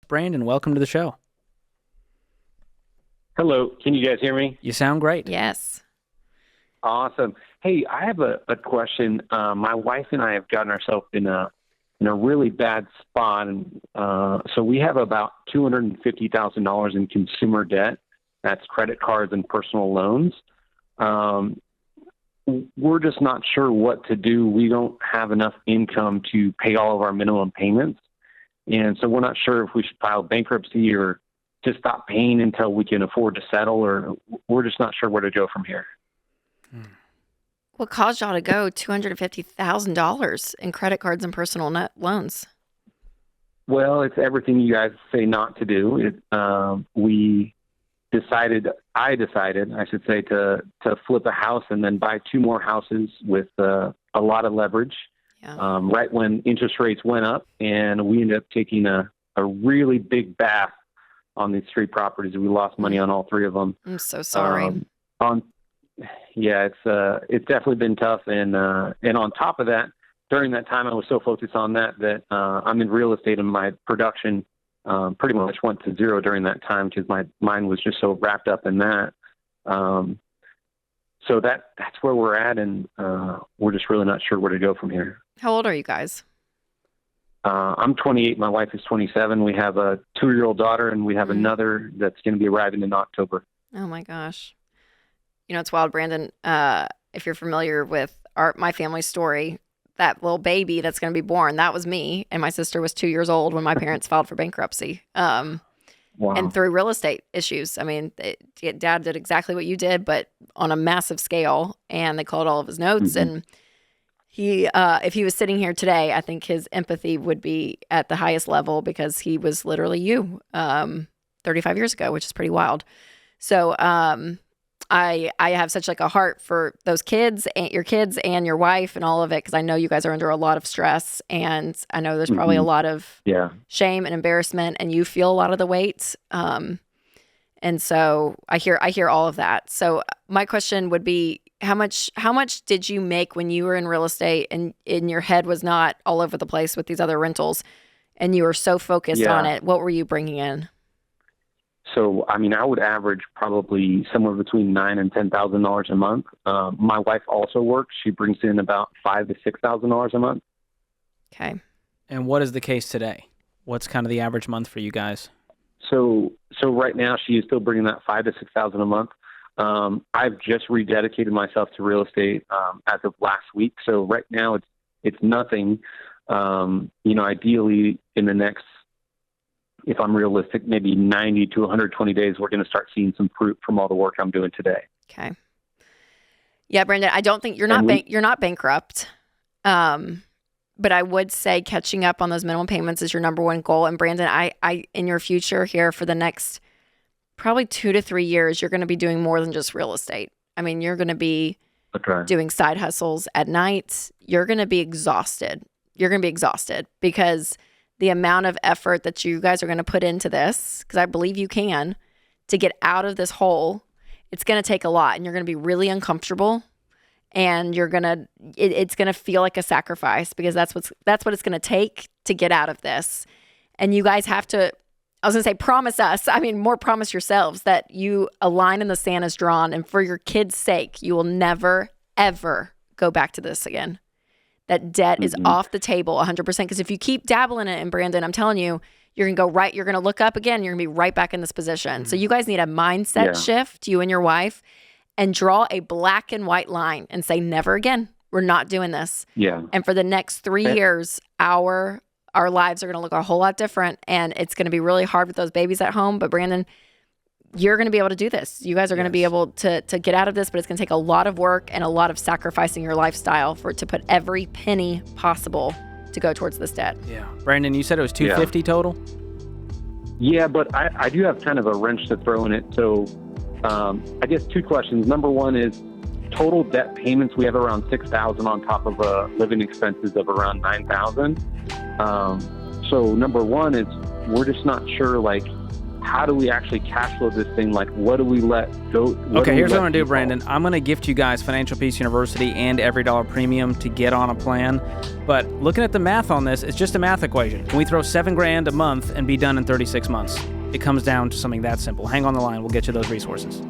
Brandon, welcome to the show. Hello. Can you guys hear me? You sound great. Yes. Awesome. Hey, I have a question. My wife and I have gotten ourselves in a really bad spot, and so we have about $250,000 in consumer debt. That's credit cards and personal loans. We're just not sure what to do. We don't have enough income to pay all of our minimum payments, and so we're not sure if we should file bankruptcy or just stop paying until we can afford to settle, or we're just not sure where to go from here. What caused y'all to go $250,000 in credit cards and personal loans? Well, it's everything you guys say not to do. I decided, to flip a house and then buy 2 more houses with a lot of leverage. Yeah. Right when interest rates went up, and we ended up taking a really big bath on these 3 properties. We lost money on all 3 of them. I'm so sorry. It's definitely been tough, and on top of that, during that time, I was so focused on that I'm in real estate, and my production pretty much went to zero during that time because my mind was just so wrapped up in that. So that's where we're at, and we're just really not sure where to go from here. How old are you guys? I'm 28. My wife is 27. We have a 2-year-old daughter, and we have another that's going to be arriving in October. Oh my gosh. You know, it's wild, Brandon. If you're familiar with my family story, that little baby that's going to be born, that was me. And my sister was 2 years old when my parents filed for bankruptcy. Wow. And through real estate issues. I mean, Dad did exactly what you did, but on a massive scale. And they called all of his notes. Mm-hmm. And he, if he was sitting here today, I think his empathy would be at the highest level because he was literally you 35 years ago, which is pretty wild. So, I have such like a heart for those kids and your kids and your wife and all of it, because I know you guys are under a lot of stress, and I know there's probably a lot of shame and embarrassment, and you feel a lot of the weight. And so I hear all of that. So my question would be, how much did you make when you were in real estate and in your head was not all over the place with these other rentals, and you were so focused on it? What were you bringing in? So, I mean, I would average probably somewhere between $9,000 and $10,000 a month. My wife also works. She brings in about $5,000 to $6,000 a month. Okay. And what is the case today? What's kind of the average month for you guys? So right now she is still bringing that $5,000 to $6,000 a month. I've just rededicated myself to real estate as of last week. So right now it's nothing. Ideally in the next, if I'm realistic, maybe 90 to 120 days, we're going to start seeing some fruit from all the work I'm doing today. Okay. Yeah, Brandon, I don't think you're not bankrupt. But I would say catching up on those minimum payments is your number one goal. And Brandon, I in your future here for the next probably 2 to 3 years, you're going to be doing more than just real estate. I mean, you're going to be doing side hustles at night. You're going to be exhausted. Because the amount of effort that you guys are going to put into this, because I believe you can, to get out of this hole, it's going to take a lot, and you're going to be really uncomfortable, and it's going to feel like a sacrifice, because that's what it's going to take to get out of this. And you guys have to, I was going to say, promise us, more promise yourselves that a line in the sand is drawn, and for your kids' sake, you will never, ever go back to this again. That debt is off the table 100%. Because if you keep dabbling in it, and Brandon, I'm telling you, you're going to go right. You're going to look up again. You're going to be right back in this position. So you guys need a mindset shift, you and your wife, and draw a black and white line and say, never again. We're not doing this. Yeah. And for the next 3 years, our lives are going to look a whole lot different. And it's going to be really hard with those babies at home. But Brandon, you're going to be able to do this. You guys are going to be able to get out of this, but it's going to take a lot of work and a lot of sacrificing your lifestyle to put every penny possible to go towards this debt. Yeah. Brandon, you said it was $250 total? Yeah, but I do have kind of a wrench to throw in it. So I guess 2 questions. Number one is total debt payments. We have around $6,000 on top of living expenses of around $9,000. So number one is we're just not sure, how do we actually cash flow this thing? Like, what do we let go? Okay, here's what I'm going to do, Brandon. I'm going to gift you guys Financial Peace University and Every Dollar Premium to get on a plan. But looking at the math on this, it's just a math equation. Can we throw $7,000 a month and be done in 36 months? It comes down to something that simple. Hang on the line. We'll get you those resources.